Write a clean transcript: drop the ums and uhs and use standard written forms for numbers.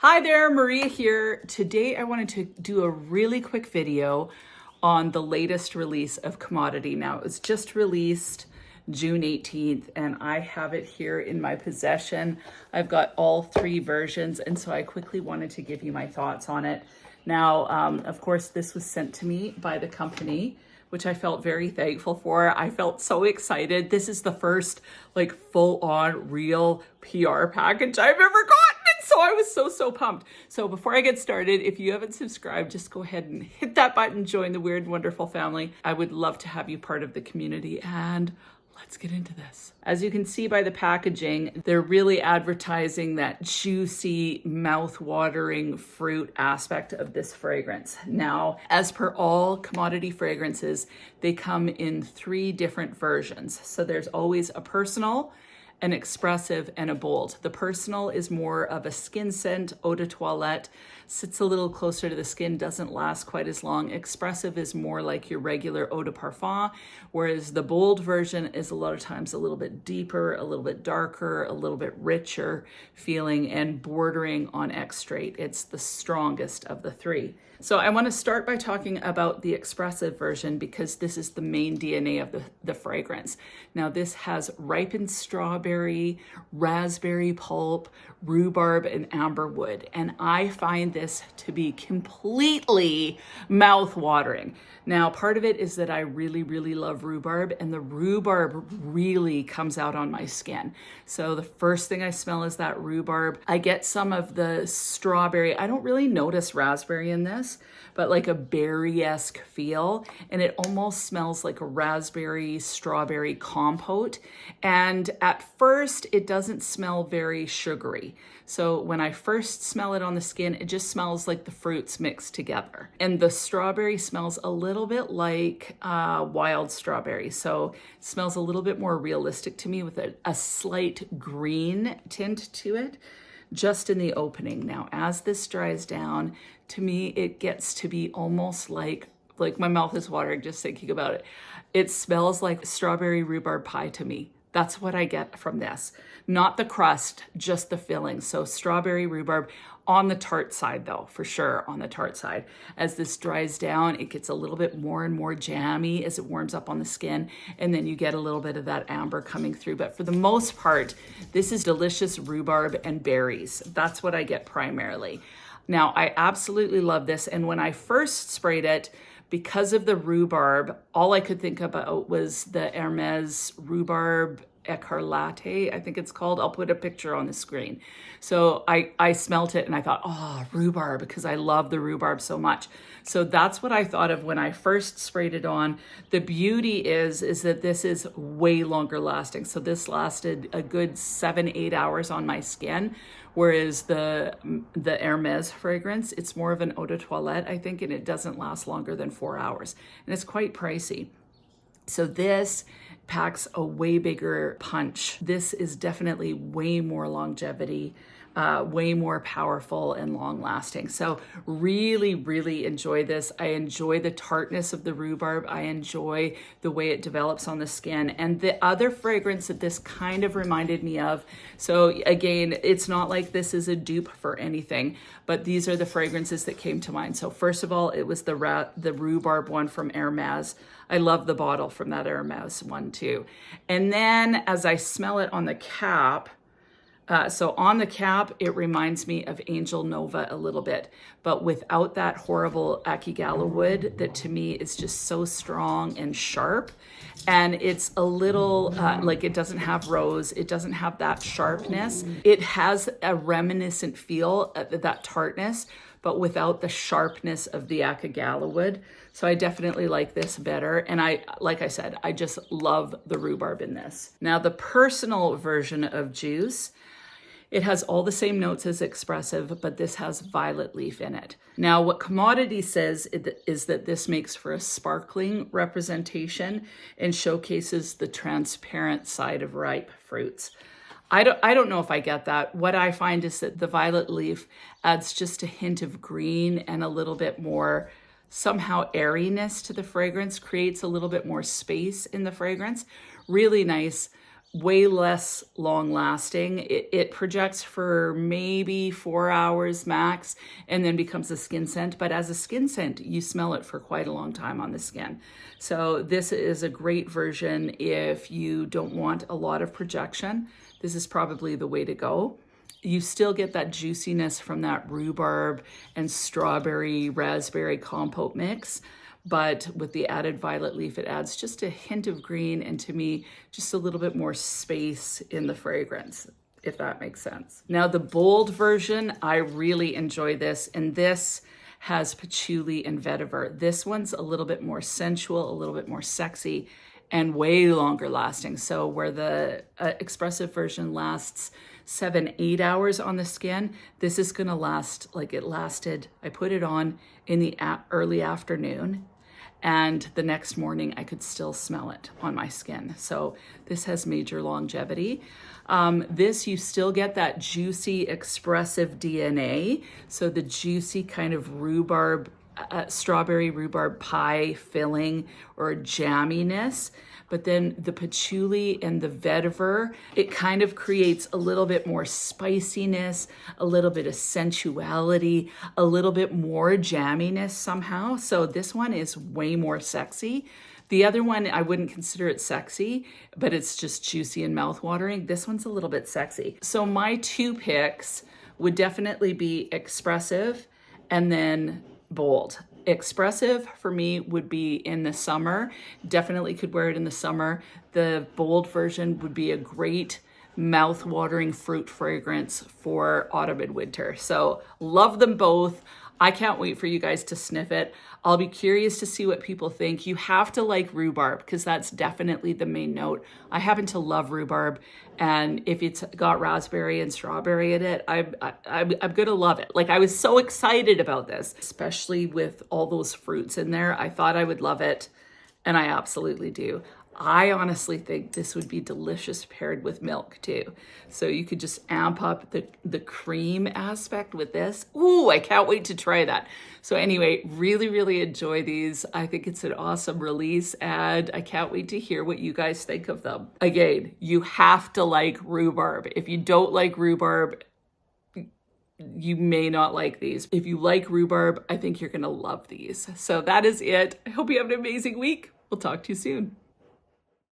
Hi there, Maria here. Today I wanted to do a really quick video on the latest release of Commodity. Now, it was just released June 18th and I have it here in my possession. I've got all three versions, and so I quickly wanted to give you my thoughts on it. Now, of course, this was sent to me by the company, which I felt very thankful for. I felt so excited. This is the first like full-on real PR package I've ever gotten. So I was so pumped. So before I get started, if you haven't subscribed, just go ahead and hit that button, join the Weird and Wonderful family. I would love to have you part of the community, and let's get into this. As you can see by the packaging, they're really advertising that juicy, mouth-watering fruit aspect of this fragrance. Now, as per all Commodity fragrances, they come in 3 different versions. So there's always a personal, an expressive, and a bold. The personal is more of a skin scent, eau de toilette, sits a little closer to the skin, doesn't last quite as long. Expressive is more like your regular eau de parfum, whereas the bold version is a lot of times a little bit deeper, a little bit darker, a little bit richer feeling, and bordering on extrait. It's the strongest of the 3. So I want to start by talking about the expressive version because this is the main DNA of the fragrance. Now, this has ripened strawberry, raspberry pulp, rhubarb, and amberwood. And I find this to be completely mouth-watering. Now, part of it is that I really love rhubarb, and the rhubarb really comes out on my skin. So the first thing I smell is that rhubarb. I get some of the strawberry. I don't really notice raspberry in this, but like a berry-esque feel, and it almost smells like a raspberry strawberry compote. And at first it doesn't smell very sugary. So when I first smell it on the skin, it just smells like the fruits mixed together. And the strawberry smells a little bit like wild strawberry. So it smells a little bit more realistic to me with a slight green tint to it, just in the opening. Now, as this dries down, to me, it gets to be almost like my mouth is watering just thinking about it. It smells like strawberry rhubarb pie to me. That's what I get from this. Not the crust, just the filling. So strawberry rhubarb on the tart side though, for sure on the tart side. As this dries down, it gets a little bit more and more jammy as it warms up on the skin, and then you get a little bit of that amber coming through. But for the most part, this is delicious rhubarb and berries. That's what I get primarily. Now, I absolutely love this, and when I first sprayed it, because of the rhubarb, all I could think about was the Hermes rhubarb écarlate, I think it's called. I'll put a picture on the screen. So I smelt it and I thought, oh, rhubarb, because I love the rhubarb so much. So that's what I thought of when I first sprayed it on. The beauty is that this is way longer lasting. So this lasted a good 7-8 hours on my skin, whereas the Hermes fragrance, it's more of an eau de toilette, I think, and it doesn't last longer than 4 hours. And it's quite pricey. So this packs a way bigger punch. This is definitely way more longevity, way more powerful and long lasting. So really enjoy this. I enjoy the tartness of the rhubarb. I enjoy the way it develops on the skin. And the other fragrance that this kind of reminded me of, so again, it's not like this is a dupe for anything, but these are the fragrances that came to mind. So first of all, it was the rhubarb one from Hermes. I love the bottle from that Hermes one too. And then as I smell it on the cap, so on the cap, it reminds me of Angel Nova a little bit, but without that horrible Akigala wood that to me is just so strong and sharp. And it's a little, like it doesn't have rose, it doesn't have that sharpness. It has a reminiscent feel, that tartness, but without the sharpness of the Akigala wood. So I definitely like this better. And like I said, I just love the rhubarb in this. Now the personal version of Juice, it has all the same notes as Expressive, but this has violet leaf in it. Now, what Commodity says is that this makes for a sparkling representation and showcases the transparent side of ripe fruits. I don't know if I get that. What I find is that the violet leaf adds just a hint of green and a little bit more somehow airiness to the fragrance, creates a little bit more space in the fragrance. Really nice. way less long lasting. It projects for maybe 4 hours max and then becomes a skin scent. But as a skin scent, you smell it for quite a long time on the skin. So this is a great version if you don't want a lot of projection. This is probably the way to go. You still get that juiciness from that rhubarb and strawberry raspberry compote mix, but with the added violet leaf, it adds just a hint of green, and to me, just a little bit more space in the fragrance, if that makes sense. Now the bold version, I really enjoy this, and this has patchouli and vetiver. This one's a little bit more sensual, a little bit more sexy, and way longer lasting. So where the expressive version lasts 7-8 hours on the skin, this is gonna last like it lasted. I put it on in the early afternoon, and the next morning I could still smell it on my skin. So this has major longevity. This, you still get that juicy expressive DNA. So the juicy kind of rhubarb, strawberry rhubarb pie filling or jamminess. But then the patchouli and the vetiver, it kind of creates a little bit more spiciness, a little bit of sensuality, a little bit more jamminess somehow. So this one is way more sexy. The other one, I wouldn't consider it sexy, but it's just juicy and mouthwatering. This one's a little bit sexy. So my two picks would definitely be expressive and then bold. Expressive for me would be in the summer. Definitely could wear it in the summer. The bold version would be a great mouth-watering fruit fragrance for autumn and winter. So love them both. I can't wait for you guys to sniff it. I'll be curious to see what people think. You have to like rhubarb because that's definitely the main note. I happen to love rhubarb, and if it's got raspberry and strawberry in it, I'm gonna love it. Like, I was so excited about this, especially with all those fruits in there. I thought I would love it, and I absolutely do. I honestly think this would be delicious paired with milk too. So you could just amp up the cream aspect with this. Ooh, I can't wait to try that. So anyway, really, really enjoy these. I think it's an awesome release, and I can't wait to hear what you guys think of them. Again, you have to like rhubarb. If you don't like rhubarb, you may not like these. If you like rhubarb, I think you're gonna love these. So that is it. I hope you have an amazing week. We'll talk to you soon.